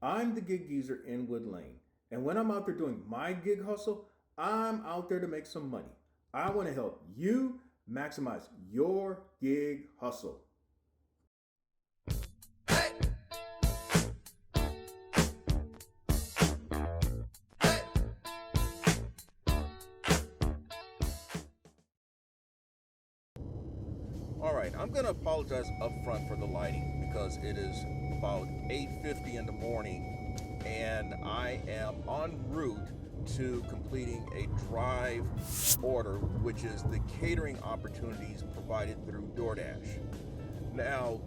I'm the gig geezer in Wood Lane. And when I'm out there doing my gig hustle, I'm out there to make some money. I want to help you maximize your gig hustle. All right, I'm going to apologize up front for the lighting because it is about 8:50 in the morning and I am en route to completing a drive order, which is the catering opportunities provided through DoorDash. Now,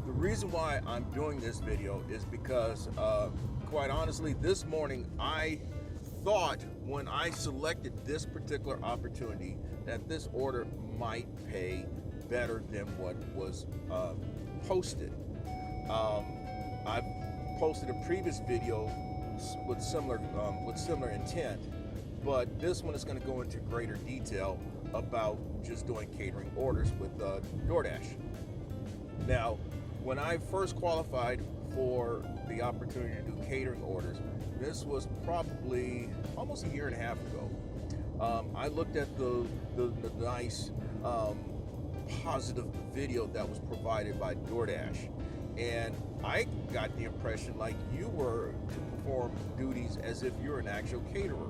the reason why I'm doing this video is because, quite honestly, this morning I thought when I selected this particular opportunity that this order might pay better than what was posted. I've posted a previous video with similar intent, but this one is going to go into greater detail about just doing catering orders with DoorDash. Now, when I first qualified for the opportunity to do catering orders, this was probably almost a year and a half ago. I looked at the nice positive video that was provided by DoorDash, and I got the impression like you were to perform duties as if you're an actual caterer.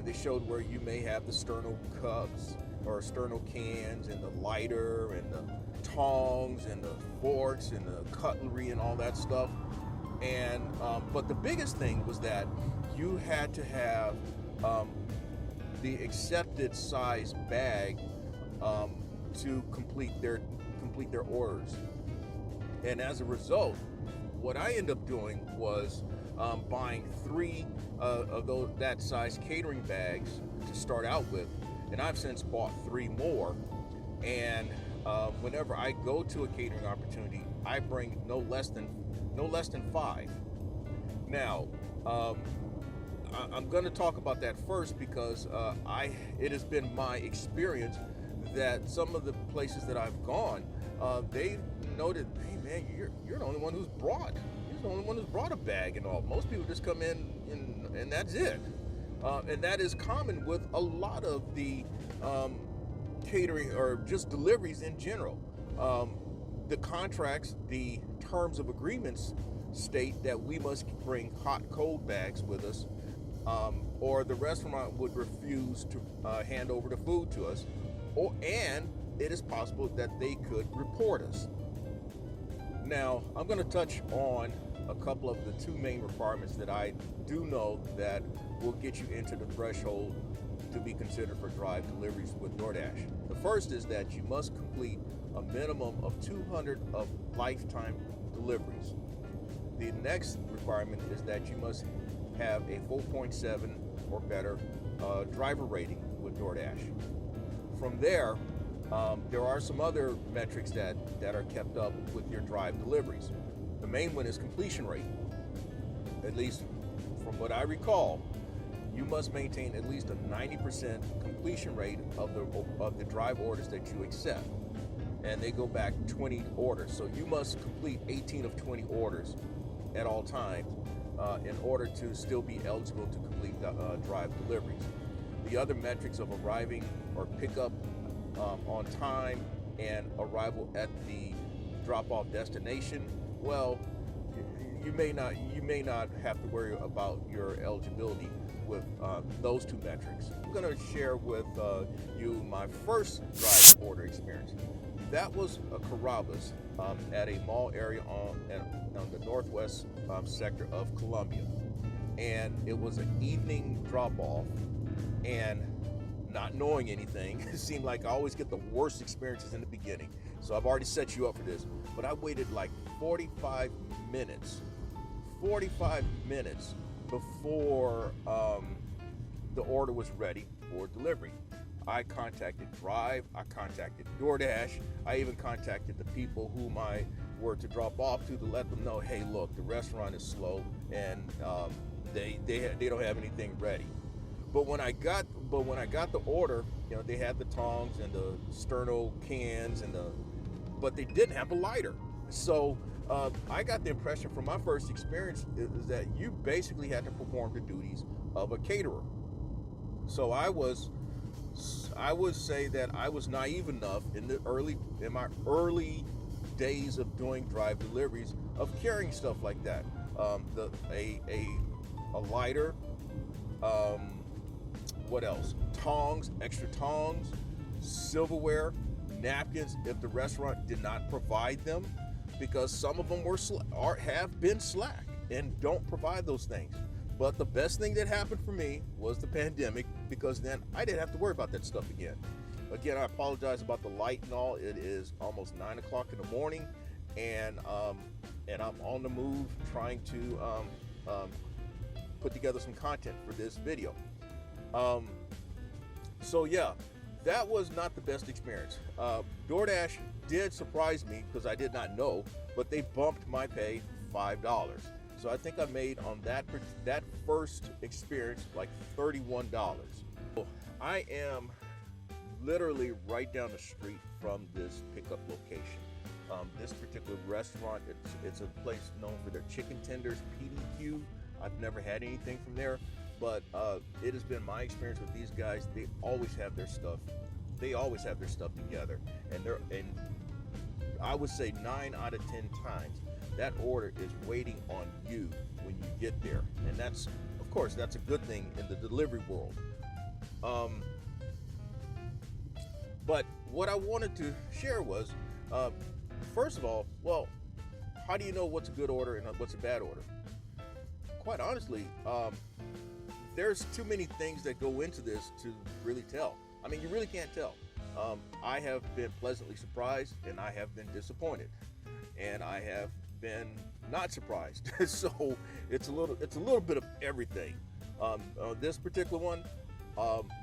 They showed where you may have the sterno cups or sterno cans and the lighter and the tongs and the forks and the cutlery and all that stuff. And but the biggest thing was that you had to have the accepted size bag to complete their orders. And as a result, what I ended up doing was buying 3 of that size catering bags to start out with, and I've since bought 3 more. And whenever I go to a catering opportunity, I bring no less than 5. Now, I'm going to talk about that first because it has been my experience that some of the places that I've gone, they noted, hey man, you're the only one who's brought a bag and all. Most people just come in and that's it. And that is common with a lot of the catering or just deliveries in general. The contracts, the terms of agreements state that we must bring hot cold bags with us, or the restaurant would refuse to hand over the food to us, and it is possible that they could report us. Now, I'm going to touch on a couple of the 2 main requirements that I do know that will get you into the threshold to be considered for drive deliveries with DoorDash. The first is that you must complete a minimum of 200 of lifetime deliveries. The next requirement is that you must have a 4.7 or better driver rating with DoorDash. From there are some other metrics that are kept up with your drive deliveries. The main one is completion rate. At least from what I recall, you must maintain at least a 90% completion rate of the drive orders that you accept. And they go back 20 orders. So you must complete 18 of 20 orders at all times in order to still be eligible to complete the drive deliveries. The other metrics of arriving or pickup on time and arrival at the drop-off destination, well, you may not have to worry about your eligibility with those 2 metrics. I'm going to share with you my first drive order experience. That was a Carrabba's at a mall area on the northwest sector of Columbia, and it was an evening drop-off. And not knowing anything, it seemed like I always get the worst experiences in the beginning. So I've already set you up for this. But I waited like 45 minutes before the order was ready for delivery. I contacted Drive, I contacted DoorDash, I even contacted the people whom I were to drop off to let them know, hey, look, the restaurant is slow and they don't have anything ready. But when I got the order, they had the tongs and the sterno cans but they didn't have a lighter. So I got the impression from my first experience is that you basically had to perform the duties of a caterer. So I would say that I was naive enough in my early days of doing drive deliveries of carrying stuff like that. A lighter, what else? Tongs, extra tongs, silverware, napkins if the restaurant did not provide them, because some of them have been slack and don't provide those things. But the best thing that happened for me was the pandemic, because then I didn't have to worry about that stuff again. Again, I apologize about the light and all. It is almost 9 o'clock in the morning, and I'm on the move trying to put together some content for this video. So yeah, that was not the best experience. DoorDash did surprise me because I did not know, but they bumped my pay $5. So I think I made on that first experience like $31. I am literally right down the street from this pickup location. This particular restaurant, it's a place known for their chicken tenders, PDQ. I've never had anything from there, but it has been my experience with these guys. They always have their stuff. They always have their stuff together, and I would say 9 out of 10 times that order is waiting on you when you get there, and that's, of course, that's a good thing in the delivery world. But what I wanted to share was, first of all, well, how do you know what's a good order and what's a bad order? Quite honestly, there's too many things that go into this to really tell. I mean, you really can't tell. I have been pleasantly surprised, and I have been disappointed, and I have been not surprised. So it's a little bit of everything. This particular one,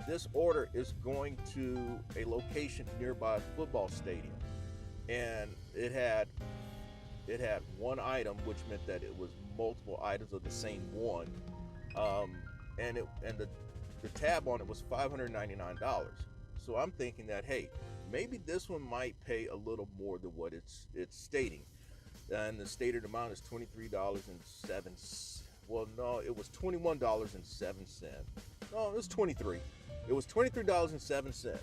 this order is going to a location nearby a football stadium, and it had one item, which meant that it was multiple items of the same one, and the tab on it was $599. So I'm thinking that, hey, maybe this one might pay a little more than what it's stating. And the stated amount is $23.07. Well, no, it was $21.07. No, it was 23. It was $23.07. So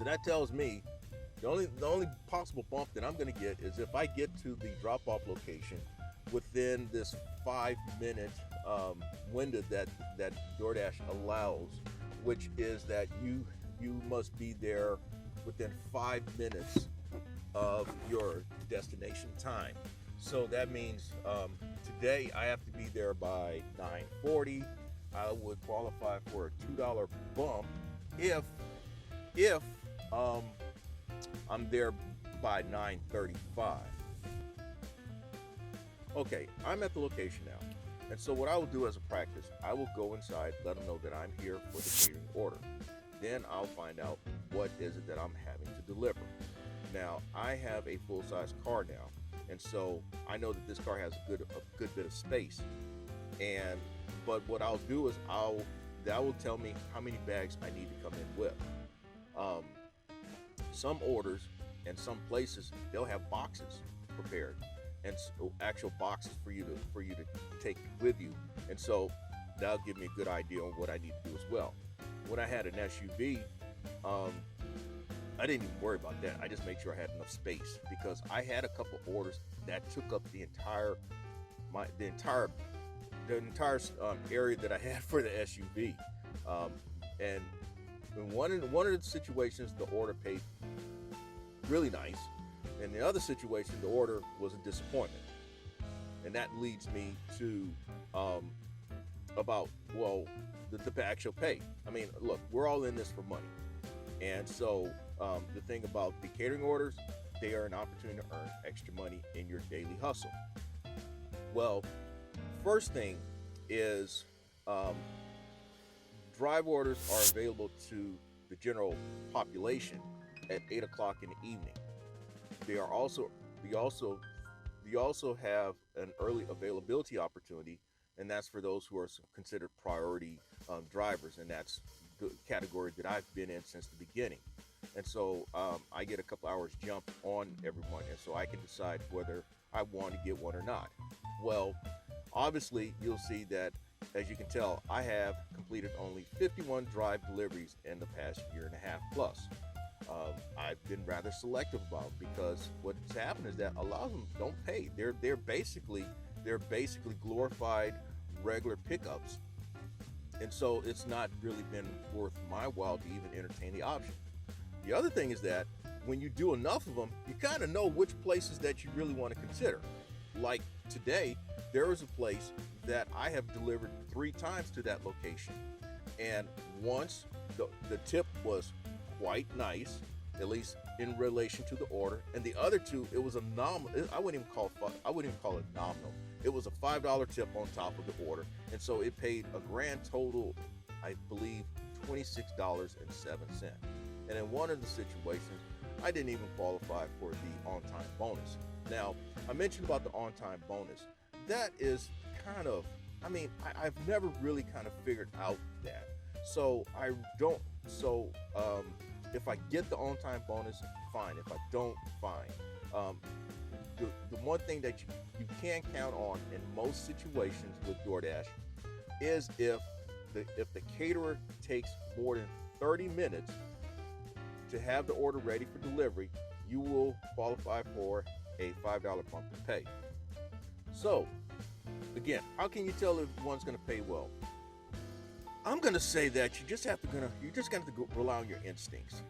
that tells me the only possible bump that I'm going to get is if I get to the drop-off location within this 5-minute window that DoorDash allows, which is that you must be there within 5 minutes of your destination time. So that means today I have to be there by 9:40. I would qualify for a $2 bump if I'm there by 9:35. Okay, I'm at the location now, and so what I will do as a practice, I will go inside, let them know that I'm here for the catering order. Then I'll find out what is it that I'm having to deliver. Now, I have a full-size car now, and so I know that this car has a good bit of space. But what I'll do is that will tell me how many bags I need to come in with. Some orders and some places, they'll have boxes prepared, and actual boxes for you to take with you, and so that'll give me a good idea on what I need to do as well. When I had an SUV, I didn't even worry about that. I just made sure I had enough space, because I had a couple orders that took up the entire area that I had for the SUV. And in one of the situations, the order paid really nice. In the other situation, the order was a disappointment. And that leads me to the actual pay. I mean, look, we're all in this for money. And so the thing about the catering orders, they are an opportunity to earn extra money in your daily hustle. Well, first thing is drive orders are available to the general population at 8 o'clock in the evening. We also have an early availability opportunity, and that's for those who are considered priority drivers, and that's the category that I've been in since the beginning. And so I get a couple hours jump on everyone, and so I can decide whether I want to get one or not. Well, obviously, you'll see that, as you can tell, I have completed only 51 drive deliveries in the past year and a half plus. I've been rather selective about it because what's happened is that a lot of them don't pay. They're basically glorified regular pickups, and so it's not really been worth my while to even entertain the option. The other thing is that when you do enough of them, you kind of know which places that you really want to consider. Like today, there is a place that I have delivered 3 times to that location, and once the tip was quite nice, at least in relation to the order, and the other 2, it was a nominal. I wouldn't even call it nominal. It was a $5 tip on top of the order, and so it paid a grand total, I believe, $26.07. And in one of the situations, I didn't even qualify for the on-time bonus. Now, I mentioned about the on-time bonus. That is kind of, I've never really kind of figured out that. So if I get the on-time bonus, fine. If I don't, fine. The one thing that you can count on in most situations with DoorDash is if the caterer takes more than 30 minutes to have the order ready for delivery, you will qualify for a $5 bump in pay. So, again, how can you tell if one's going to pay well? I'm going to say that you just have to rely on your instincts.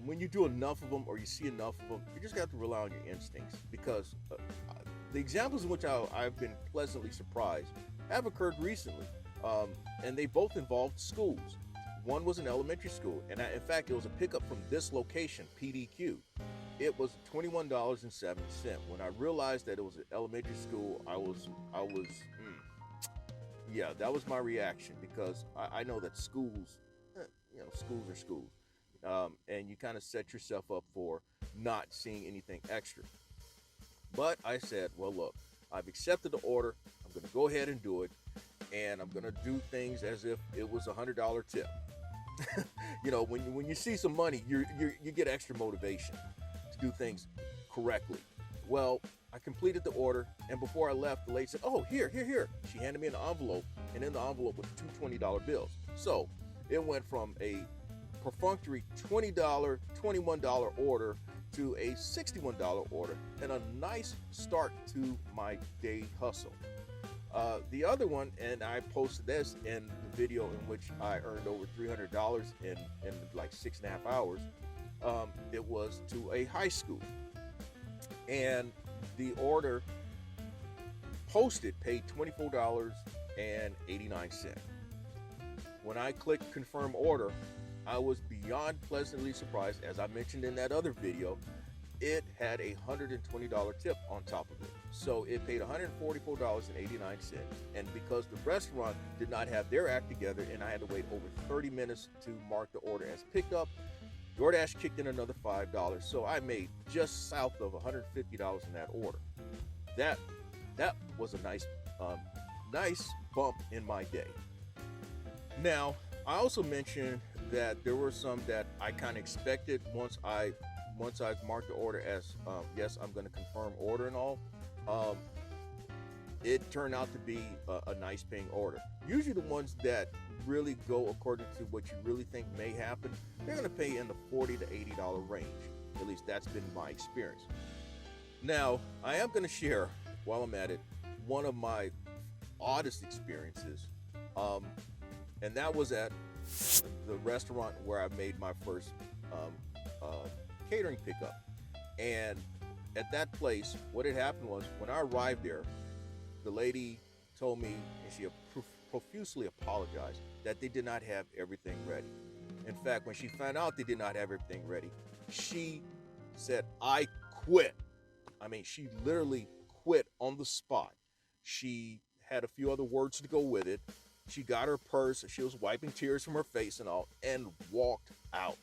When you do enough of them or you see enough of them, you just got to rely on your instincts, because the examples in which I've been pleasantly surprised have occurred recently, and they both involved schools. One was an elementary school, and in fact, it was a pickup from this location, PDQ. It was $21.07. When I realized that it was an elementary school, that was my reaction, because I know that schools are schools, and you kind of set yourself up for not seeing anything extra. But I said, well, look, I've accepted the order. I'm going to go ahead and do it, and I'm going to do things as if it was a $100 tip. When you see some money, you get extra motivation to do things correctly. Well, I completed the order, and before I left, the lady said, "Oh, here." She handed me an envelope, and in the envelope was 2 $20 bills. So it went from a perfunctory $21 order to a $61 order, and a nice start to my day hustle. The other one, and I posted this in the video in which I earned over $300 in like 6.5 hours. It was to a high school, and the order posted paid $24.89. When I clicked confirm order, I was beyond pleasantly surprised. As I mentioned in that other video, it had a $120 tip on top of it. So it paid $144.89. And because the restaurant did not have their act together and I had to wait over 30 minutes to mark the order as picked up, DoorDash kicked in another $5. So I made just south of $150 in that order. That was a nice bump in my day. Now, I also mentioned that there were some that I kind of expected once I marked the order as yes, I'm going to confirm order and all. It turned out to be a nice paying order. Usually the ones that really go according to what you really think may happen, they're going to pay in the $40 to $80 range. At least that's been my experience. Now, I am going to share, while I'm at it, one of my oddest experiences. And that was at the restaurant where I made my first catering pickup. And at that place, what had happened was, when I arrived there, the lady told me, and she profusely apologized, that they did not have everything ready. In fact, when she found out they did not have everything ready, she said, "I quit." I mean, she literally quit on the spot. She had a few other words to go with it. She got her purse, she was wiping tears from her face and all, and walked out.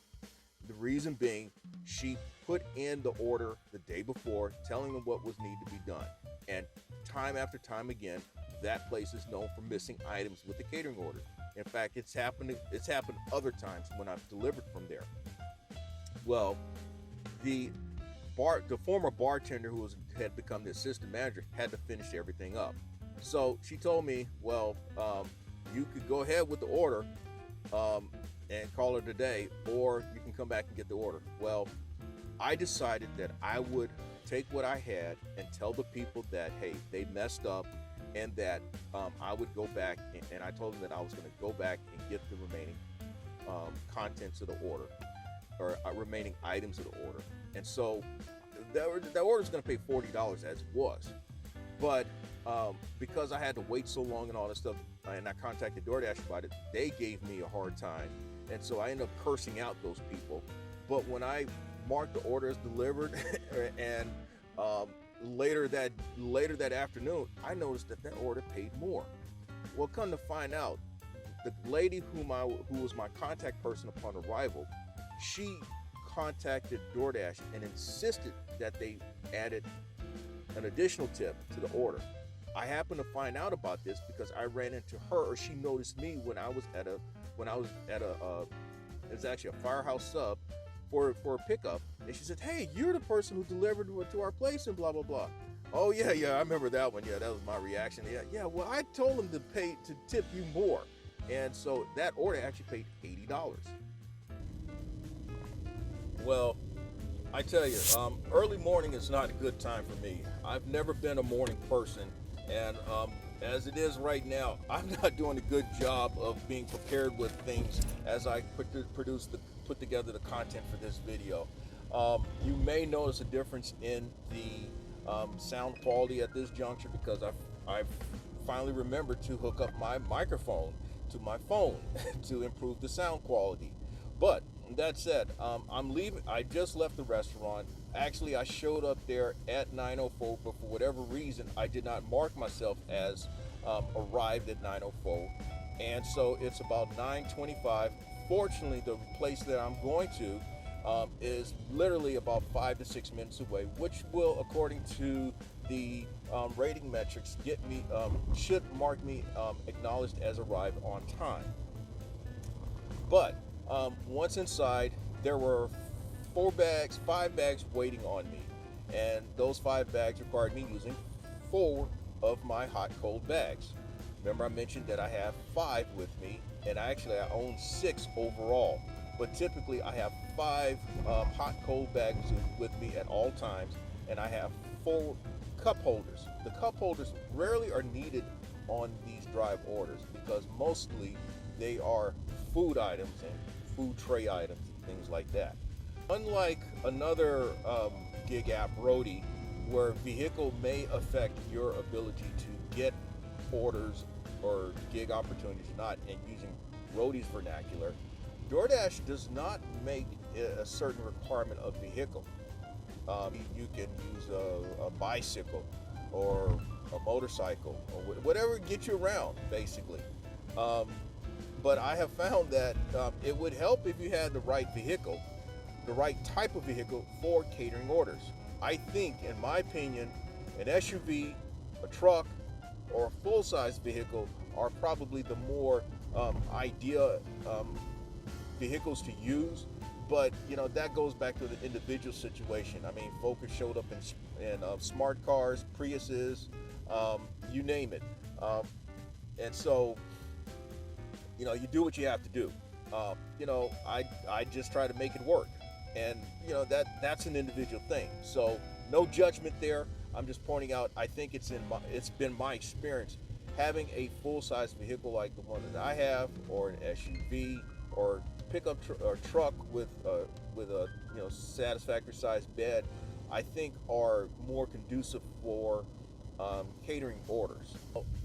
The reason being, she put in the order the day before, telling them what was needed to be done. And time after time again, that place is known for missing items with the catering order. In fact, it's happened other times when I've delivered from there. Well, the the former bartender who had become the assistant manager had to finish everything up. So she told me, well, you could go ahead with the order and call it a day, or you can come back and get the order. Well, I decided that I would take what I had and tell the people that, hey, they messed up, and that I would go back, and I told them that I was going to go back and get the remaining contents of the order, or remaining items of the order. And so that order is going to pay $40 as it was. But because I had to wait so long and all that stuff, and I contacted DoorDash about it, they gave me a hard time. And so I ended up cursing out those people. But when I marked the order as delivered and later that afternoon, I noticed that order paid more. Well, come to find out, the lady who was my contact person upon arrival, she contacted DoorDash and insisted that they added an additional tip to the order. I happened to find out about this because I ran into her, or she noticed me when I was at it's actually a Firehouse Sub for a pickup, and she said, "Hey, you're the person who delivered to our place and blah blah blah." Oh yeah, I remember that one. Yeah, that was my reaction. Yeah. Well, I told them to tip you more, and so that order actually paid $80. Well, I tell you, early morning is not a good time for me. I've never been a morning person, and as it is right now, I'm not doing a good job of being prepared with things as I put together the content for this video. You may notice a difference in the sound quality at this juncture because I've finally remembered to hook up my microphone to my phone to improve the sound quality. But that said, I'm leaving. I just left the restaurant. Actually, I showed up there at 9:04, but for whatever reason, I did not mark myself as arrived at 9:04, and so it's about 9:25. Fortunately, the place that I'm going to is literally about 5 to 6 minutes away, which will, according to the rating metrics, should mark me acknowledged as arrived on time. But once inside, there were 5 bags waiting on me, and those 5 bags required me using 4 of my hot cold bags. Remember, I mentioned that I have 5 with me, and I own 6 overall. But typically, I have 5 hot cold bags with me at all times, and I have 4 cup holders. The cup holders rarely are needed on these drive orders because mostly they are food items and food tray items and things like that. Unlike another gig app, Roadie, where vehicle may affect your ability to get orders or gig opportunities or not, and using Roadie's vernacular, DoorDash does not make a certain requirement of vehicle. You can use a bicycle or a motorcycle or whatever gets you around, basically. But I have found that it would help if you had the right vehicle, the right type of vehicle for catering orders. I think, in my opinion, an SUV, a truck, or a full-size vehicle are probably the more ideal vehicles to use. But that goes back to the individual situation. I mean, Focus showed up in smart cars, Priuses, you name it, and so you do what you have to do. I just try to make it work, and that's an individual thing. So no judgment there. I'm just pointing out. I think it's been my experience having a full-size vehicle like the one that I have, or an SUV, or pickup or truck with a satisfactory sized bed, I think are more conducive for catering orders.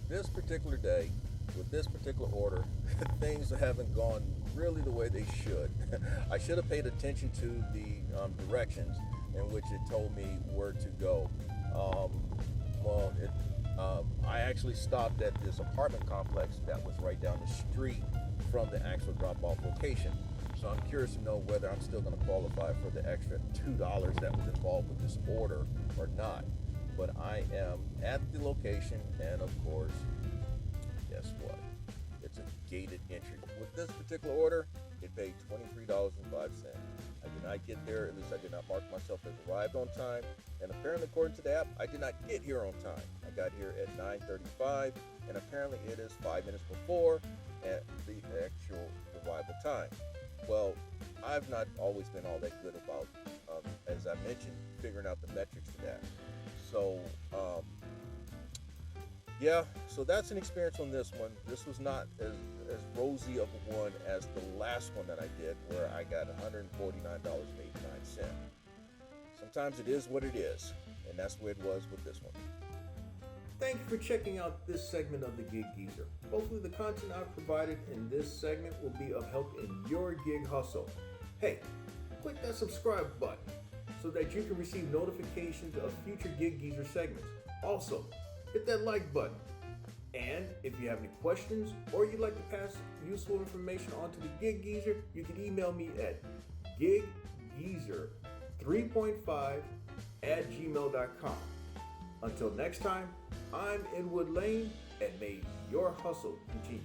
This particular day, with this particular order, things haven't gone really the way they should. I should have paid attention to the directions in which it told me where to go. I actually stopped at this apartment complex that was right down the street from the actual drop-off location. So I'm curious to know whether I'm still going to qualify for the extra $2 that was involved with this order or not. But I am at the location, and of course, guess what? It's a gated entry. With this particular order, it paid $23.05. I did not get there, at least I did not mark myself as arrived on time, and apparently according to the app, I did not get here on time. I got here at 9:35, and apparently it is 5 minutes before at the actual arrival time. Well, I've not always been all that good about, as I mentioned, figuring out the metrics to that. So, yeah, so that's an experience on this one. This was not as rosy of a one as the last one that I did, where I got $149.89. Sometimes it is what it is, and that's where it was with this one. Thank you for checking out this segment of the Gig Geezer. Hopefully the content I've provided in this segment will be of help in your gig hustle. Hey, click that subscribe button so that you can receive notifications of future Gig Geezer segments. Also, hit that like button. And if you have any questions or you'd like to pass useful information on to the Gig Geezer, you can email me at giggeezer3.5@gmail.com. Until next time, I'm Inwood Lane, and may your hustle continue.